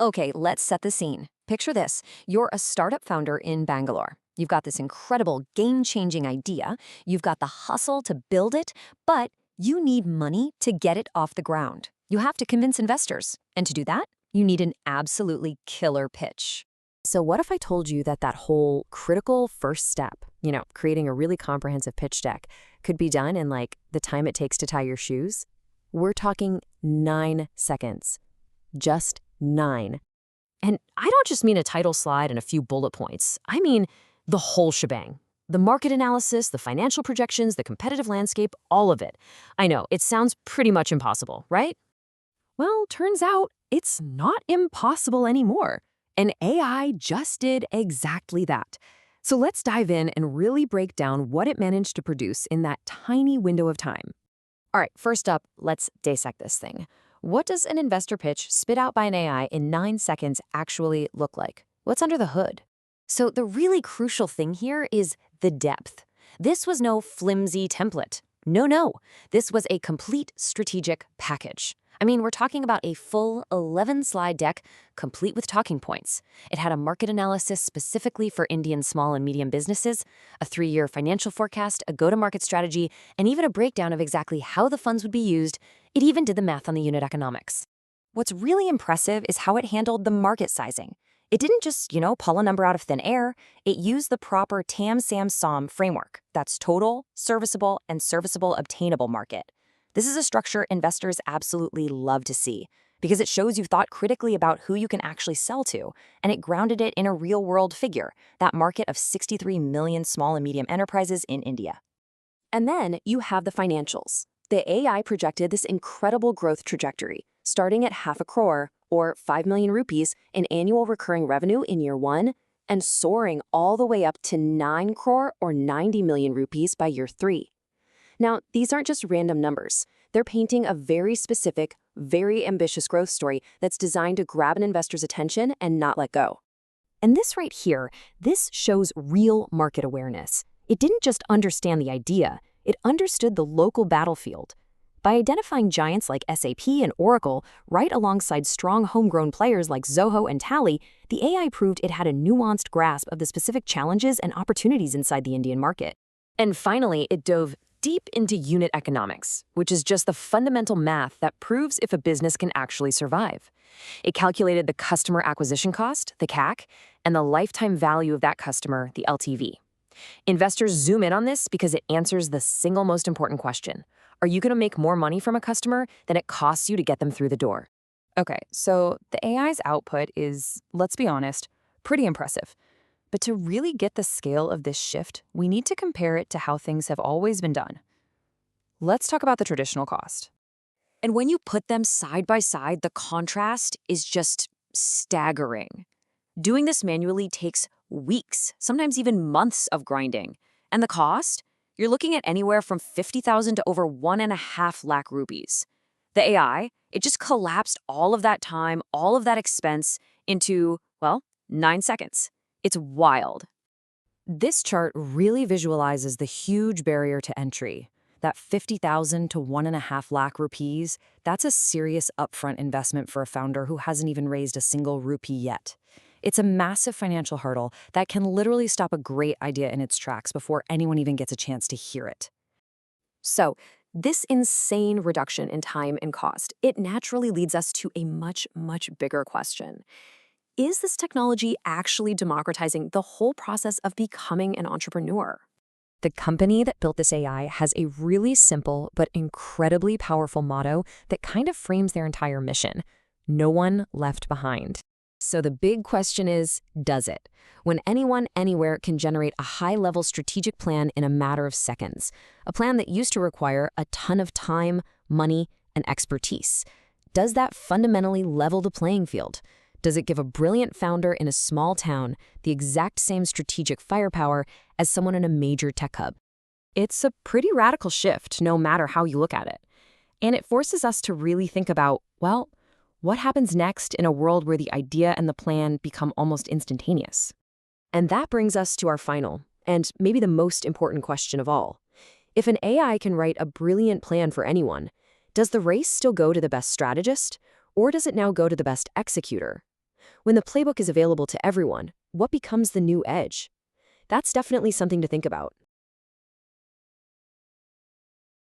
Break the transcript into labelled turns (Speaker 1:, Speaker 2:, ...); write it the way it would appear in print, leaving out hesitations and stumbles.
Speaker 1: Okay, let's set the scene. Picture this. You're a startup founder in Bangalore. You've got this incredible game-changing idea. You've got the hustle to build it, but you need money to get it off the ground. You have to convince investors. And to do that, you need an absolutely killer pitch.
Speaker 2: So what if I told you that whole critical first step, creating a really comprehensive pitch deck, could be done in like the time it takes to tie your shoes? We're talking 9 seconds. Just 9.
Speaker 3: And I don't just mean a title slide and a few bullet points. I mean the whole shebang. The market analysis, the financial projections, the competitive landscape, all of it. I know, it sounds pretty much impossible, right?
Speaker 4: Well, turns out it's not impossible anymore. And AI just did exactly that. So let's dive in and really break down what it managed to produce in that tiny window of time.
Speaker 3: All right, first up, let's dissect this thing. What does an investor pitch spit out by an AI in 9 seconds actually look like? What's under the hood? So the really crucial thing here is the depth. This was no flimsy template. No. This was a complete strategic package. I mean, we're talking about a full 11-slide deck, complete with talking points. It had a market analysis specifically for Indian small and medium businesses, a 3-year financial forecast, a go-to-market strategy, and even a breakdown of exactly how the funds would be used. It even did the math on the unit economics.
Speaker 1: What's really impressive is how it handled the market sizing. It didn't just, pull a number out of thin air. It used the proper TAM SAM SOM framework. That's total, serviceable, and serviceable obtainable market. This is a structure investors absolutely love to see because it shows you've thought critically about who you can actually sell to, and it grounded it in a real-world figure, that market of 63 million small and medium enterprises in India.
Speaker 2: And then you have the financials. The AI projected this incredible growth trajectory, starting at half a crore, or 5 million rupees, in annual recurring revenue in year 1, and soaring all the way up to 9 crore or 90 million rupees by year 3. Now, these aren't just random numbers. They're painting a very specific, very ambitious growth story that's designed to grab an investor's attention and not let go.
Speaker 3: And this right here, this shows real market awareness. It didn't just understand the idea, it understood the local battlefield. By identifying giants like SAP and Oracle right alongside strong homegrown players like Zoho and Tally, the AI proved it had a nuanced grasp of the specific challenges and opportunities inside the Indian market. And finally, it dove deep into unit economics, which is just the fundamental math that proves if a business can actually survive. It calculated the customer acquisition cost, the CAC, and the lifetime value of that customer, the LTV. Investors zoom in on this because it answers the single most important question. Are you going to make more money from a customer than it costs you to get them through the door?
Speaker 4: Okay, so the AI's output is, let's be honest, pretty impressive. But to really get the scale of this shift, we need to compare it to how things have always been done. Let's talk about the traditional cost.
Speaker 1: And when you put them side by side, the contrast is just staggering. Doing this manually takes weeks, sometimes even months of grinding. And the cost? You're looking at anywhere from 50,000 to over 1.5 lakh rupees. The AI, it just collapsed all of that time, all of that expense into, 9 seconds. It's wild.
Speaker 3: This chart really visualizes the huge barrier to entry. That 50,000 to 1.5 lakh rupees, that's a serious upfront investment for a founder who hasn't even raised a single rupee yet. It's a massive financial hurdle that can literally stop a great idea in its tracks before anyone even gets a chance to hear it. So, this insane reduction in time and cost, it naturally leads us to a much, much bigger question. Is this technology actually democratizing the whole process of becoming an entrepreneur? The company that built this AI has a really simple but incredibly powerful motto that kind of frames their entire mission: no one left behind. So the big question is, does it? When anyone, anywhere can generate a high-level strategic plan in a matter of seconds, a plan that used to require a ton of time, money, and expertise, does that fundamentally level the playing field? Does it give a brilliant founder in a small town the exact same strategic firepower as someone in a major tech hub? It's a pretty radical shift, no matter how you look at it. And it forces us to really think about, what happens next in a world where the idea and the plan become almost instantaneous? And that brings us to our final, and maybe the most important question of all. If an AI can write a brilliant plan for anyone, does the race still go to the best strategist, or does it now go to the best executor?
Speaker 2: When the playbook is available to everyone, what becomes the new edge? That's definitely something to think about.